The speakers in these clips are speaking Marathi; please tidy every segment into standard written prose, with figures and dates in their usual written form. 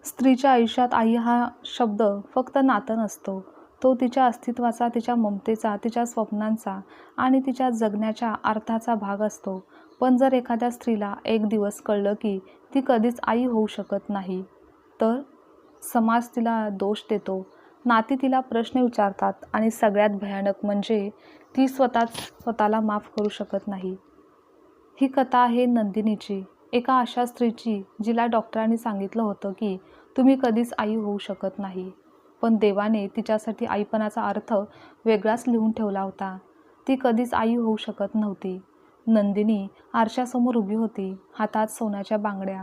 स्त्रीच्या आयुष्यात आई हा शब्द फक्त नातं नसतो. तो तिच्या अस्तित्वाचा, तिच्या ममतेचा, तिच्या स्वप्नांचा आणि तिच्या जगण्याच्या अर्थाचा भाग असतो. पण जर एखाद्या स्त्रीला एक दिवस कळलं की ती कधीच आई होऊ शकत नाही, तर समाज तिला दोष देतो, नाती तिला प्रश्न विचारतात आणि सगळ्यात भयानक म्हणजे ती स्वतःला माफ करू शकत नाही. ही कथा आहे नंदिनीची, एका अशा स्त्रीची जिला डॉक्टरांनी सांगितलं होतं की तुम्ही कधीच आई होऊ शकत नाही. पण देवाने तिच्यासाठी आईपणाचा अर्थ वेगळाच लिहून ठेवला होता. ती कधीच आई होऊ शकत नव्हती. नंदिनी आरशासमोर उभी होती. हातात सोन्याच्या बांगड्या,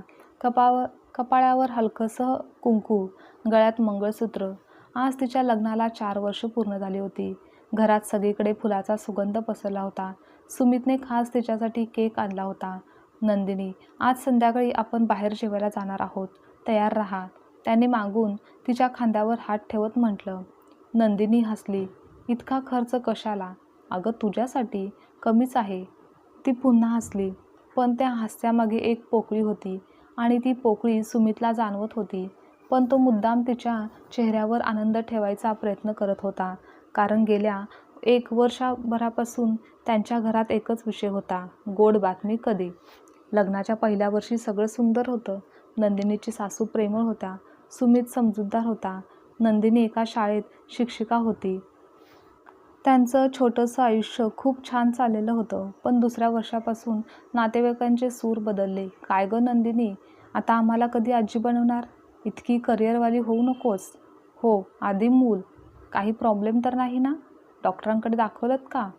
कपाळावर हलकंसं कुंकू, गळ्यात मंगळसूत्र. आज तिच्या लग्नाला 4 वर्ष पूर्ण झाली होती. घरात सगळीकडे फुलाचा सुगंध पसरला होता. सुमितने खास तिच्यासाठी केक आणला होता. नंदिनी, आज संध्याकाळी आपण बाहेर जेवायला जाणार आहोत, तयार राहा, त्याने मागून तिच्या खांद्यावर हात ठेवत म्हटलं. नंदिनी हसली. इतका खर्च कशाला? अगं तुझ्यासाठी कमीच आहे. ती पुन्हा हसली. पण त्या हास्यामागे एक पोकळी होती आणि ती पोकळी सुमितला जाणवत होती. पण तो मुद्दाम तिच्या चेहऱ्यावर आनंद ठेवायचा प्रयत्न करत होता. कारण गेल्या 1 वर्षभरापासून त्यांच्या घरात एकच विषय होता, गोड बातमी कधी. लग्नाच्या पहिल्या वर्षी सगळं सुंदर होतं. नंदिनीची सासू प्रेमळ होत्या, सुमित समजूतदार होता, नंदिनी एका शाळेत शिक्षिका होती. त्यांचं छोटंसं आयुष्य खूप छान चाललेलं होतं. पण दुसऱ्या वर्षापासून नातेवाईकांचे सूर बदलले. काय गं नंदिनी, आता आम्हाला कधी आजी बनवणार? इतकी करिअरवाली होऊ नकोस. हो, आधी मूल. काही प्रॉब्लेम तर नाही ना? डॉक्टरांकडे दाखवलंत का?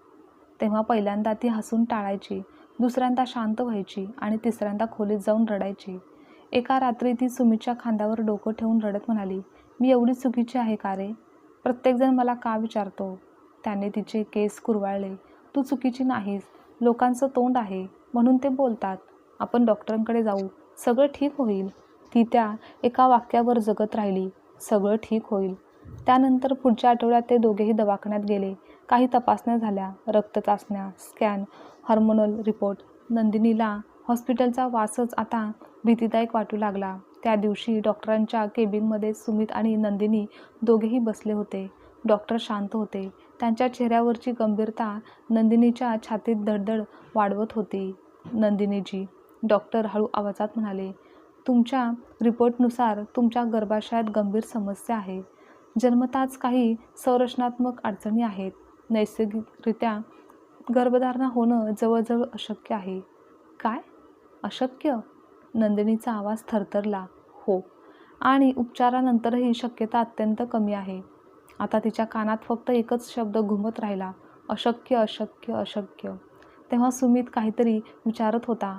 तेव्हा पहिल्यांदा ती हसून टाळायची, दुसऱ्यांदा शांत व्हायची आणि तिसऱ्यांदा खोलीत जाऊन रडायची. एका रात्री ती सुमितच्या खांद्यावर डोकं ठेवून रडत म्हणाली, मी एवढी चुकीची आहे का रे? प्रत्येकजण मला का विचारतो? त्याने तिचे केस कुरवाळले. तू चुकीची नाहीस. लोकांचं तोंड आहे म्हणून ते बोलतात. आपण डॉक्टरांकडे जाऊ, सगळं ठीक होईल. ती त्या एका वाक्यावर जगत राहिली, सगळं ठीक होईल. त्यानंतर पुढच्या आठवड्यात ते दोघेही दवाखान्यात गेले. काही तपासण्या झाल्या, रक्त चाचण्या, स्कॅन, हार्मोनल रिपोर्ट. नंदिनीला हॉस्पिटलचा वासच आता भीतीदायक वाटू लागला. त्या दिवशी डॉक्टरांच्या केबिनमध्ये सुमित आणि नंदिनी दोघेही बसले होते. डॉक्टर शांत होते. त्यांच्या चेहऱ्यावरची गंभीरता नंदिनीच्या छातीत धडधड वाढवत होती. नंदिनीजी, डॉक्टर हळू आवाजात म्हणाले, तुमच्या रिपोर्टनुसार तुमच्या गर्भाशयात गंभीर समस्या आहे. जन्मताच काही संरचनात्मक अडचणी आहेत. नैसर्गिकरित्या गर्भधारणा होणं जवळजवळ अशक्य आहे. काय? अशक्य? नंदिनीचा आवाज थरथरला. हो, आणि उपचारानंतरही शक्यता अत्यंत कमी आहे. आता तिच्या कानात फक्त एकच शब्द घुमत राहिला, अशक्य, अशक्य, अशक्य. तेव्हा सुमित काहीतरी विचारत होता,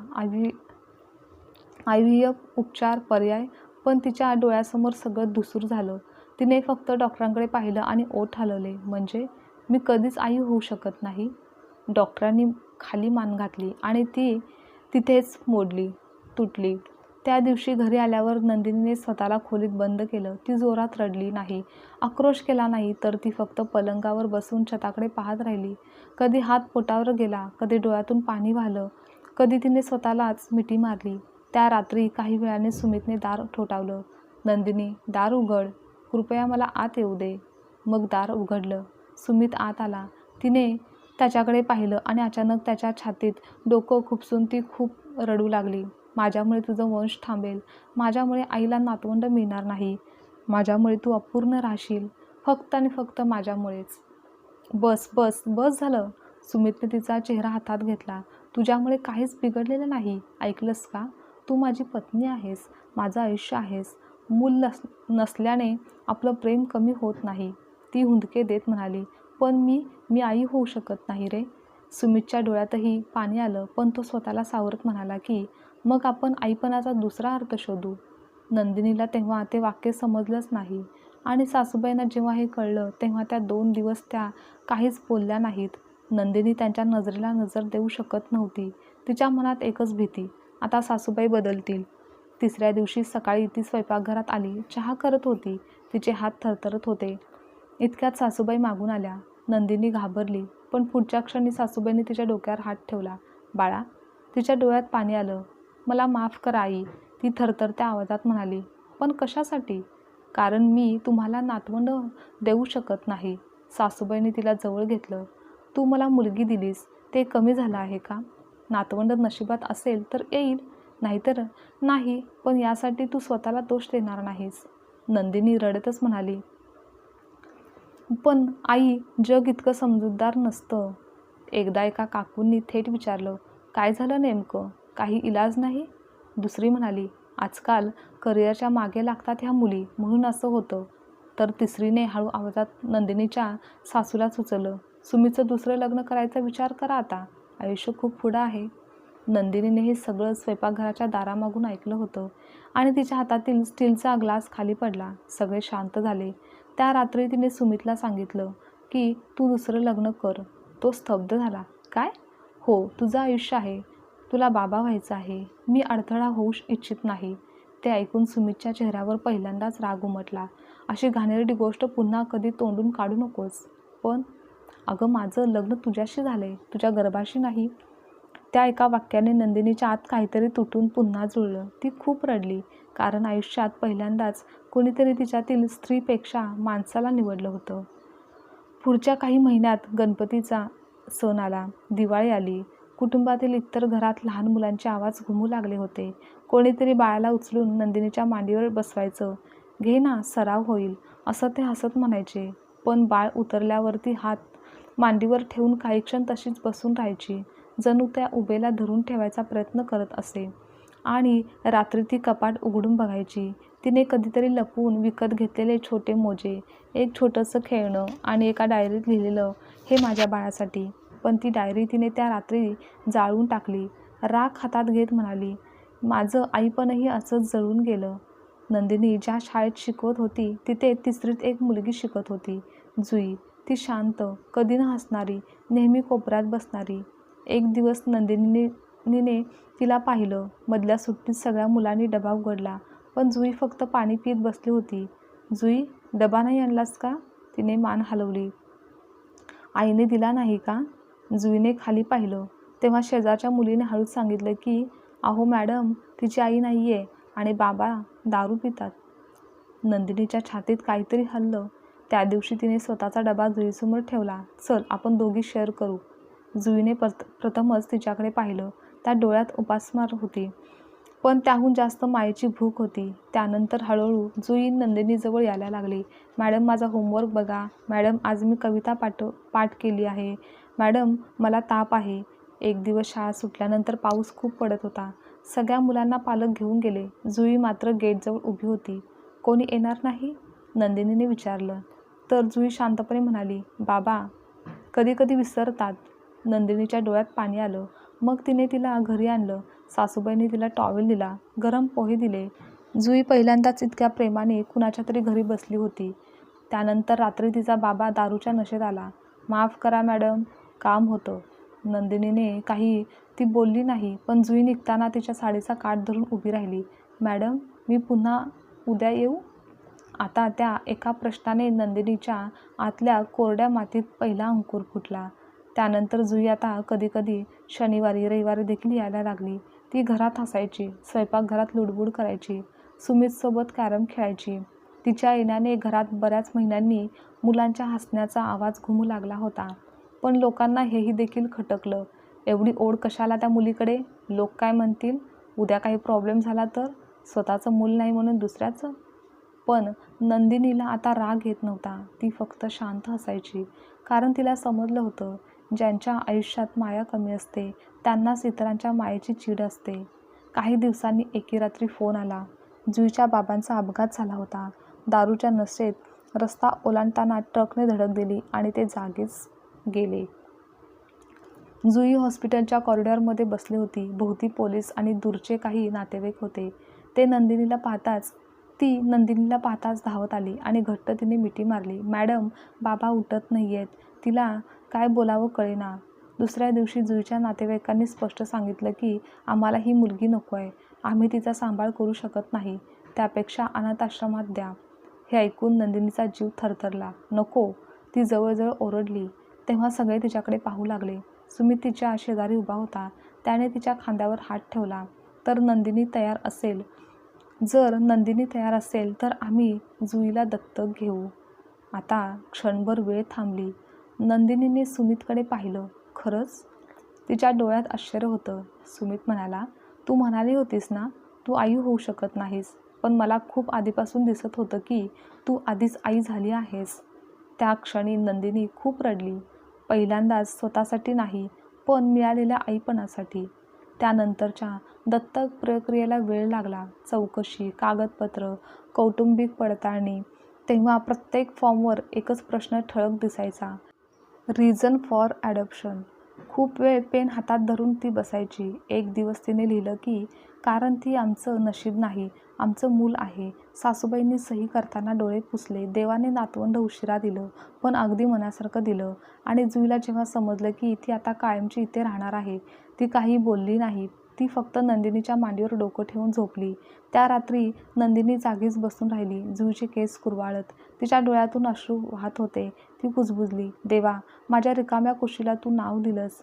IVF उपचार पर्याय, पण तिच्या डोळ्यासमोर सगळं धुसूर झालं. तिने फक्त डॉक्टरांकडे पाहिलं आणि ओठ हलवले. म्हणजे मी कधीच आई होऊ शकत नाही? डॉक्टरांनी खाली मान घातली आणि ती तिथेच मोडली, तुटली. त्या दिवशी घरी आल्यावर नंदिनीने स्वतःला खोलीत बंद केलं. ती जोरात रडली नाही, आक्रोश केला नाही, तर ती फक्त पलंगावर बसून छताकडे पाहत राहिली. कधी हात पोटावर गेला, कधी डोळ्यातून पाणी वाहलं, कधी तिने स्वतःलाच मिठी मारली. त्या रात्री काही वेळाने सुमितने दार ठोठावलं. नंदिनी, दार उघड, कृपया मला आत येऊ दे. मग दार उघडलं. सुमित आत आला. तिने त्याच्याकडे पाहिलं आणि अचानक त्याच्या छातीत डोकं खुपसून ती खूप रडू लागली. माझ्यामुळे तुझं वंश थांबेल, माझ्यामुळे आईला नातवंड मिळणार नाही, माझ्यामुळे तू अपूर्ण राहशील, फक्त आणि फक्त माझ्यामुळेच. बस बस बस झालं. सुमितने तिचा चेहरा हातात घेतला. तुझ्यामुळे काहीच बिघडलेलं नाही, ऐकलंस का? तू माझी पत्नी आहेस, माझं आयुष्य आहेस. मूल नसल्याने आपलं प्रेम कमी होत नाही. ती हुंदके देत म्हणाली, पण मी आई होऊ शकत नाही रे. सुमितच्या डोळ्यातही पाणी आलं, पण तो स्वतःला सावरत म्हणाला की मग आपण आईपणाचा दुसरा अर्थ शोधू. नंदिनीला तेव्हा ते वाक्य समजलंच नाही आणि सासूबाईंना जेव्हा हे कळलं तेव्हा त्या 2 दिवस त्या काहीच बोलल्या नाहीत. नंदिनी त्यांच्या नजरेला नजर देऊ शकत नव्हती. तिच्या मनात एकच भीती, आता सासूबाई बदलतील. तिसऱ्या दिवशी सकाळी ती स्वयंपाकघरात आली. चहा करत होती. तिचे हात थरथरत होते. इतक्यात सासूबाई मागून आल्या. नंदिनी घाबरली, पण पुढच्या क्षणी सासूबाईंनी तिच्या डोक्यावर हात ठेवला. बाळा, तिच्या डोळ्यात पाणी आलं. मला माफ कर आई, ती थरथरत्या आवाजात म्हणाली. पण कशासाठी? कारण मी तुम्हाला नातवंड देऊ शकत नाही. सासूबाईंनी तिला जवळ घेतलं. तू मला मुलगी दिलीस ते कमी झालं आहे का? नातवंड नशिबात असेल तर येईल, नाहीतर नाही. पण यासाठी तू स्वतःला दोष देणार नाहीस. नंदिनी रडतच म्हणाली, पण आई, जग इतकं समजूतदार नसतं. एकदा एका काकूंनी थेट विचारलं, काय झालं नेमकं? काही इलाज नाही? दुसरी म्हणाली, आजकाल करिअरच्या मागे लागतात ह्या मुली, म्हणून असं होतं. तर तिसरीने हळू आवाजात नंदिनीच्या सासूला सुचवलं, सुमीचं दुसरं लग्न करायचा विचार करा आता. आयुष्य खूप पुढं आहे. नंदिनीने हे सगळं स्वयंपाकघराच्या दारामागून ऐकलं होतं आणि तिच्या हातातील स्टीलचा ग्लास खाली पडला. सगळे शांत झाले. त्या रात्री तिने सुमितला सांगितलं की तू दुसरं लग्न कर. तो स्तब्ध झाला. काय? हो, तुझं आयुष्य आहे. तुला बाबा व्हायचं आहे. मी अडथळा होऊ इच्छित नाही. ते ऐकून सुमितच्या चेहऱ्यावर पहिल्यांदाच राग उमटला. अशी घाणेरडी गोष्ट पुन्हा कधी तोंडून काढू नकोस. पण अगं, माझं लग्न तुझ्याशी झालंय, तुझ्या गर्भाशी नाही. त्या एका वाक्याने नंदिनीच्या आत काहीतरी तुटून पुन्हा जुळलं. ती खूप रडली, कारण आयुष्यात पहिल्यांदाच कोणीतरी तिच्यातील स्त्रीपेक्षा माणसाला निवडलं होतं. पुढच्या काही महिन्यात गणपतीचा सण आला, दिवाळी आली. कुटुंबातील इतर घरात लहान मुलांचे आवाज घुमू लागले होते. कोणीतरी बाळाला उचलून नंदिनीच्या मांडीवर बसवायचं. घे ना, सराव होईल, असं ते हसत म्हणायचे. पण बाळ उतरल्यावरती हात मांडीवर ठेवून काही क्षण तशीच बसून राहायची, जणू त्या उभेला धरून ठेवायचा प्रयत्न करत असे. आणि रात्री ती कपाट उघडून बघायची. तिने कधीतरी लपवून विकत घेतलेले छोटे मोजे, एक छोटंसं खेळणं आणि एका डायरीत लिहिलेलं, हे माझ्या बाळासाठी. पण ती डायरी तिने त्या रात्री जाळून टाकली. राख हातात घेत म्हणाली, माझं आईपणही असंच जळून गेलं. नंदिनी ज्या शाळेत शिकवत होती तिथे तिसरीत एक मुलगी शिकत होती, जुई. ती शांत, कधी न हसणारी, नेहमी कोपऱ्यात बसणारी. एक दिवस नंदिनीने तिला पाहिलं. मधल्या सुट्टीत सगळ्या मुलांनी डबा उघडला, पण जुई फक्त पाणी पीत बसली होती. जुई, डबा नाही आणलास का? तिने मान हलवली. आईने दिला नाही का? जुईने खाली पाहिलं. तेव्हा शेजारच्या मुलीने हळूच सांगितलं की अहो मॅडम, तिची आई नाही आहे आणि बाबा दारू पितात. नंदिनीच्या छातीत काहीतरी हललं. त्या दिवशी तिने स्वतःचा डबा जुईसमोर ठेवला. चल, आपण दोघी शेअर करू. जुईने प्रथमच तिच्याकडे पाहिलं. त्या डोळ्यात उपासमार होती, पण त्याहून जास्त मायेची भूक होती. त्यानंतर हळूहळू जुई नंदिनीजवळ यायला लागली. मॅडम, माझा होमवर्क बघा. मॅडम, आज मी कविता पाठ केली आहे. मॅडम, मला ताप आहे. एक दिवस शाळा सुटल्यानंतर पाऊस खूप पडत होता. सगळ्या मुलांना पालक घेऊन गेले. जुई मात्र गेटजवळ उभी होती. कोणी येणार नाही? नंदिनीने विचारलं. तर जुई शांतपणे म्हणाली, बाबा कधी कधी विसरतात. नंदिनीच्या डोळ्यात पाणी आलं. मग तिने तिला घरी आणलं. सासूबाईंनी तिला टॉवेल दिला, गरम पोहे दिले. जुई पहिल्यांदाच इतक्या प्रेमाने कुणाच्या तरी घरी बसली होती. त्यानंतर रात्री तिचा बाबा दारूच्या नशेत आला. माफ करा मॅडम, काम होतं. नंदिनीने काही ती बोलली नाही, पण जुई निघताना तिच्या साडीचा काठ धरून उभी राहिली. मॅडम, मी पुन्हा उद्या येऊ? आता त्या एका प्रश्नाने नंदिनीच्या आतल्या कोरड्या मातीत पहिला अंकुर फुटला. त्यानंतर जुई आता कधीकधी शनिवारी रविवारी देखील यायला लागली. ती घरात हसायची, स्वयंपाकघरात लुडबुड करायची, सुमितसोबत कॅरम खेळायची. तिच्या येण्याने घरात बऱ्याच महिन्यांनी मुलांच्या हसण्याचा आवाज घुमू लागला होता. पण लोकांना हेही देखील खटकलं, एवढी ओढ कशाला त्या मुलीकडे? लोक काय म्हणतील? उद्या काही प्रॉब्लेम झाला तर? स्वतःचं मूल नाही म्हणून दुसऱ्याचं? पण नंदिनीला आता राग येत नव्हता. ती फक्त शांत हसायची, कारण तिला समजलं होतं, ज्यांच्या आयुष्यात माया कमी असते त्यांनाच इतरांच्या मायेची चीड असते. काही दिवसांनी एके रात्री फोन आला. जुईच्या बाबांचा अपघात झाला होता. दारूच्या नशेत रस्ता ओलांडताना ट्रकने धडक दिली आणि ते जागीच गेले. जुई हॉस्पिटलच्या कॉरिडॉरमध्ये बसली होती. भोवती पोलीस आणि दूरचे काही नातेवाईक होते. ती नंदिनीला पाहताच धावत आली आणि घट्ट तिने मिठी मारली. मॅडम, बाबा उठत नाहीयेत. तिला काय बोलावं कळेना. दुसऱ्या दिवशी जुईच्या नातेवाईकांनी स्पष्ट सांगितलं की आम्हाला ही मुलगी नको आहे. आम्ही तिचा सांभाळ करू शकत नाही. त्यापेक्षा अनाथाश्रमात द्या. हे ऐकून नंदिनीचा जीव थरथरला. नको, ती जवळजवळ ओरडली. तेव्हा सगळे तिच्याकडे पाहू लागले. सुमित तिच्या शेजारी उभा होता. त्याने तिच्या खांद्यावर हात ठेवला. तर नंदिनी तयार असेल जर नंदिनी तयार असेल तर आम्ही जुईला दत्तक घेऊ. आता क्षणभर वेळ थांबली. नंदिनीने सुमितकडे पाहिलं. खरंच? तिच्या डोळ्यात आश्चर्य होतं. सुमित म्हणाला, तू म्हणाली होतीस ना, तू आई होऊ शकत नाहीस, पण मला खूप आधीपासून दिसत होतं की तू आधीच आई झाली आहेस. त्या क्षणी नंदिनी खूप रडली. पहिल्यांदाच स्वतःसाठी नाही, पण मिळालेल्या आईपणासाठी. त्यानंतरच्या दत्तक प्रक्रियेला वेळ लागला. चौकशी, कागदपत्र, कौटुंबिक पडताळणी. तेव्हा प्रत्येक फॉर्मवर एकच प्रश्न ठळक दिसायचा, रिझन फॉर ॲडॉप्शन. खूप वेळ पेन हातात धरून ती बसायची. एक दिवस तिने लिहिलं की कारण ती आमचं नशीब नाही, आमचं मूल आहे. सासूबाईंनी सही करताना डोळे पुसले. देवाने नातवंड उशिरा दिलं, पण अगदी मनासारखं दिलं. आणि जुईला जेव्हा समजलं की ती आता कायमची इथे राहणार आहे, ती काही बोलली नाही. ती फक्त नंदिनीच्या मांडीवर डोकं ठेवून झोपली. त्या रात्री नंदिनी जागीच बसून राहिली, जुईचे केस कुरवाळत. तिच्या डोळ्यातून अश्रू वाहत होते. ती कुजबुजली, देवा, माझ्या रिकाम्या कुशीला तू नाव दिलंस.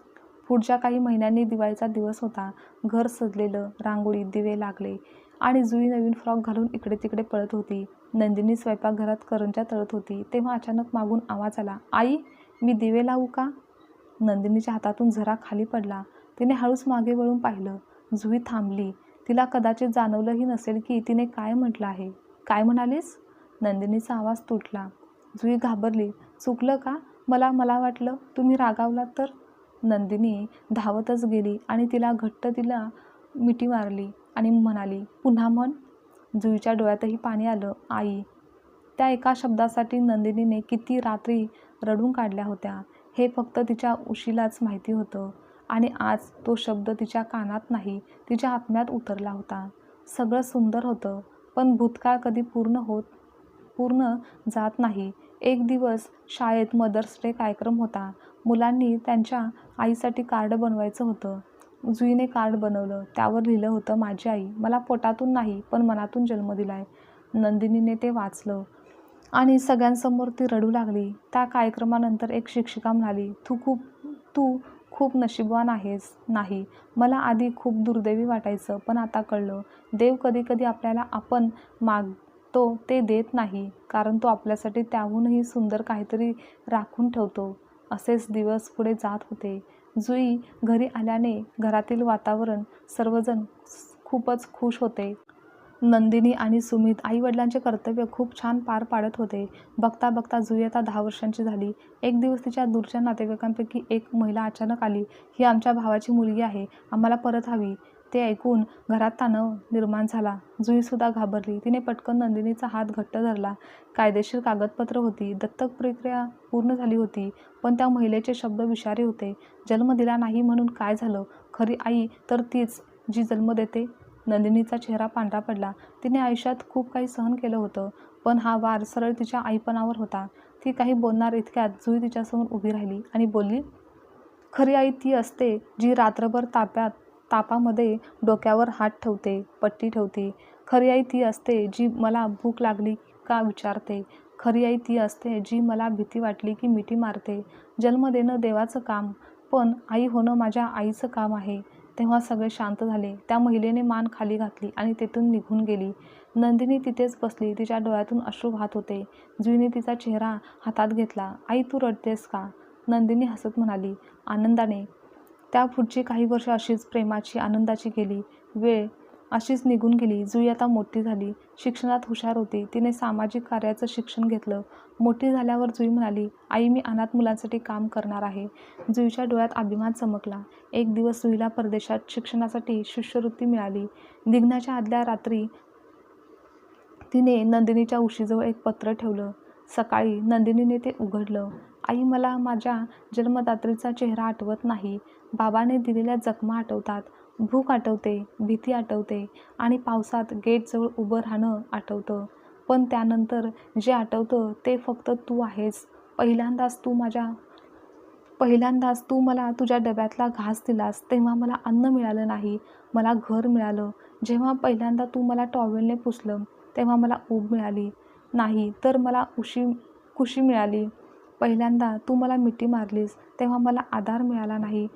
पुढच्या काही महिन्यांनी दिवाळीचा दिवस होता. घर सजलेलं, रांगोळी, दिवे लागले आणि जुई नवीन फ्रॉक घालून इकडे तिकडे पळत होती. नंदिनी स्वयंपाकघरात करंज्या तळत होती. तेव्हा अचानक मागून आवाज आला, आई, मी दिवे लावू का? नंदिनीच्या हातातून झरा खाली पडला. तिने हळूच मागे वळून पाहिलं. जुई थांबली. तिला कदाचित जाणवलंही नसेल की तिने काय म्हटलं आहे. काय म्हणालीस? नंदिनीचा आवाज तुटला. जुई घाबरली. चुकलं का? मला वाटलं तुम्ही रागावलात तर. नंदिनी धावतच गेली आणि तिला मिठी मारली आणि म्हणाली, पुन्हा म्हण. जुईच्या डोळ्यातही पाणी आलं. आई. त्या एका शब्दासाठी नंदिनीने किती रात्री रडून काढल्या होत्या हे फक्त तिच्या उशीलाच माहिती होतं. आणि आज तो शब्द तिच्या कानात नाही, तिच्या आत्म्यात उतरला होता. सगळं सुंदर होतं, पण भूतकाळ कधी पूर्ण जात नाही. एक दिवस शाळेत मदर्स डे कार्यक्रम होता. मुलांनी त्यांच्या आईसाठी कार्ड बनवायचं होतं. जुईने कार्ड बनवलं. त्यावर लिहिलं होतं, माझी आई मला पोटातून नाही, पण मनातून जन्म दिलाय. नंदिनीने ते वाचलं आणि सगळ्यांसमोर ती रडू लागली. त्या कार्यक्रमानंतर एक शिक्षिका म्हणाली, तू खूप नशीबवान आहेस. नाही, मला आधी खूप दुर्दैवी वाटायचं, पण आता कळलं, देव कधी कधी आपल्याला आपण मागतो ते देत नाही, कारण तो आपल्यासाठी त्याहूनही सुंदर काहीतरी राखून ठेवतो. असेच दिवस पुढे जात होते. जुई घरी आल्याने घरातील वातावरण, सर्वजण खूपच खुश होते. नंदिनी आणि सुमित आईवडिलांचे कर्तव्य खूप छान पार पाडत होते. बघता बघता जुई आता 10 वर्षांची झाली. एक दिवस तिच्या दूरच्या नातेवाईकांपैकी एक महिला अचानक आली, ही आमच्या भावाची मुलगी आहे, आम्हाला परत हवी. ते ऐकून घरात तणाव निर्माण झाला. जुईसुद्धा घाबरली. तिने पटकन नंदिनीचा हात घट्ट धरला. कायदेशीर कागदपत्र होती, दत्तक प्रक्रिया पूर्ण झाली होती, पण त्या महिलेचे शब्द विषारी होते. जन्म दिला नाही म्हणून काय झालं? खरी आई तर तीच जी जन्म देते. नंदिनीचा चेहरा पांढरा पडला. तिने आयुष्यात खूप काही सहन केलं होतं, पण हा वार सरळ तिच्या आईपणावर होता. ती काही बोलणार इतक्यात जुई तिच्यासमोर उभी राहिली आणि बोलली, खरी आई ती असते जी रात्रभर तापामध्ये डोक्यावर हात ठेवते, पट्टी ठेवते. खरी आई ती असते जी मला भूक लागली का विचारते. खरी आई ती असते जी मला भीती वाटली की मिठी मारते. जन्म देणं देवाचं काम, पण आई होणं माझ्या आईचं काम आहे. तेव्हा सगळे शांत झाले. त्या महिलेने मान खाली घातली आणि तेथून निघून गेली. नंदिनी तिथेच बसली. तिच्या डोळ्यातून अश्रू वाहत होते. जुईने तिचा चेहरा हातात घेतला. आई, तू रडतेस का? नंदिनी हसत म्हणाली, आनंदाने. त्या पुढची काही वर्ष अशीच प्रेमाची, आनंदाची गेली. वेळ अशीच निघून गेली. जुई आता मोठी झाली. शिक्षणात हुशार होती. तिने सामाजिक कार्याचं शिक्षण घेतलं. मोठी झाल्यावर जुई म्हणाली, आई, मी अनाथ मुलांसाठी काम करणार आहे. जुईच्या डोळ्यात अभिमान चमकला. एक दिवस जुईला परदेशात शिक्षणासाठी शिष्यवृत्ती मिळाली. निघण्याच्या आदल्या रात्री तिने नंदिनीच्या उशीजवळ एक पत्र ठेवलं. सकाळी नंदिनीने ते उघडलं. आई, मला माझ्या जन्मदात्रीचा चेहरा आठवत नाही. बाबाने दिलेल्या जखमा आठवतात. भूक आठवते, भीती आठवते आणि पावसात गेटजवळ उभं राहणं आठवतं. पण त्यानंतर जे आठवतं ते फक्त तू आहेस. पहिल्यांदाच तू मला तुझ्या डब्यातला घास दिलास, तेव्हा मला अन्न मिळालं नाही, मला घर मिळालं. जेव्हा पहिल्यांदा तू मला टॉवेलने पुसलं, तेव्हा मला ऊब मिळाली नाही, तर मला कुशी मिळाली. पहिल्यांदा तू मला मिठी मारलीस, तेव्हा मला आधार मिळाला नाही,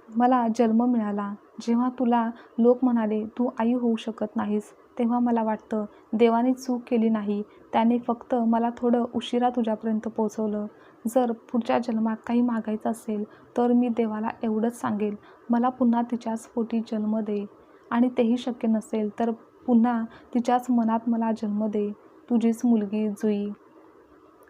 मला जन्म मिळाला. जेव्हा तुला लोक म्हणाले तू आई होऊ शकत नाहीस, तेव्हा मला वाटतं देवाने चूक केली नाही, त्याने फक्त मला थोडं उशिरा तुझ्यापर्यंत पोहोचवलं. जर पुढच्या जन्मात काही मागायचं असेल तर मी देवाला एवढंच सांगेल, मला पुन्हा तिच्याच पोटी जन्म दे. आणि तेही शक्य नसेल तर पुन्हा तिच्याच मनात मला जन्म दे. तुझीच मुलगी जुई.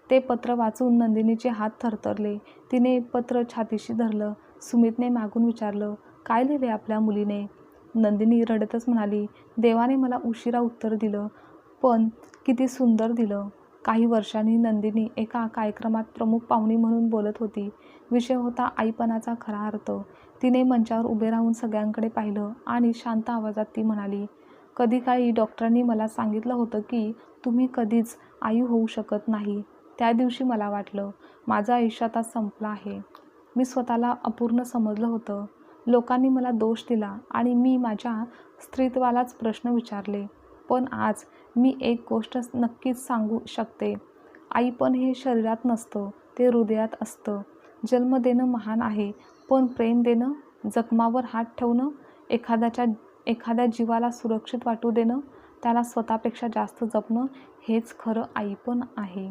ते पत्र वाचून नंदिनीचे हात थरथरले. तिने पत्र छातीशी धरलं. सुमितने मागून विचारलं, काय लिहिले आपल्या मुलीने? नंदिनी रडतच म्हणाली, देवाने मला उशिरा उत्तर दिलं, पण किती सुंदर दिलं. काही वर्षांनी नंदिनी एका कार्यक्रमात प्रमुख पाहुणी म्हणून बोलत होती. विषय होता आईपणाचा खरा अर्थ. तिने मंचावर उभे राहून सगळ्यांकडे पाहिलं आणि शांत आवाजात ती म्हणाली, कधी काळी डॉक्टरांनी मला सांगितलं होतं की तुम्ही कधीच आई होऊ शकत नाही. त्या दिवशी मला वाटलं माझं आयुष्य आता संपलं आहे. मी स्वतःला अपूर्ण समजलं होतं. लोकांनी मला दोष दिला आणि मी माझ्या स्त्रीत्वालाच प्रश्न विचारले. पण आज मी एक गोष्ट नक्कीच सांगू शकते. आईपण हे शरीरात नसतं, ते हृदयात असतं. जन्म देणं महान आहे, पण प्रेम देणं, जखमावर हात ठेवणं, एखाद्या जीवाला सुरक्षित वाटू देणं, त्याला स्वतःपेक्षा जास्त जपणं, हेच खरं आईपण आहे.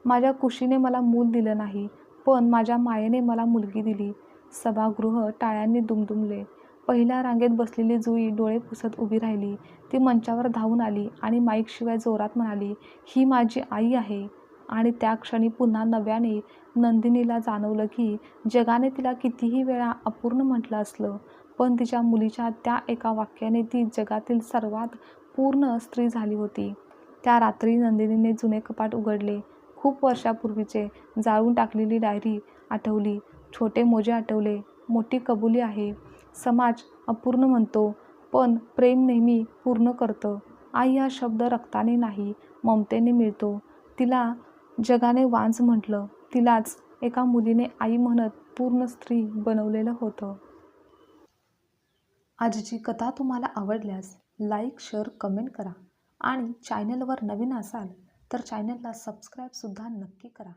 माझ्या कुशीने मला मूल दिलं नाही, पण माझ्या मायेने मला मुलगी दिली. सभागृह टाळ्यांनी दुमदुमले. पहिल्या रांगेत बसलेली जुई डोळे पुसत उभी राहिली. ती मंचावर धावून आली आणि माईकशिवाय जोरात म्हणाली, ही माझी आई आहे. आणि त्या क्षणी पुन्हा नव्याने नंदिनीला जाणवलं की जगाने तिला कितीही वेळा अपूर्ण म्हटलं असलं, पण तिच्या मुलीच्या त्या एका वाक्याने ती जगातील सर्वात पूर्ण स्त्री झाली होती. त्या रात्री नंदिनीने जुने कपाट उघडले. खूप वर्षापूर्वीचे जाळून टाकलेली डायरी आठवली, छोटे मोजे आठवले. मोठी कबुली आहे. समाज अपूर्ण म्हणतो, पण प्रेम नेहमी पूर्ण करतं. आई हा शब्द रक्ताने नाही, ममतेने मिळतो. तिला जगाने वांज म्हटलं, तिलाच एका मुलीने आई म्हणत पूर्ण स्त्री बनवलेलं होतं. आजची कथा तुम्हाला आवडल्यास लाईक, शेअर, कमेंट करा आणि चॅनलवर नवीन असाल तर चॅनलला सबस्क्राईबसुद्धा नक्की करा.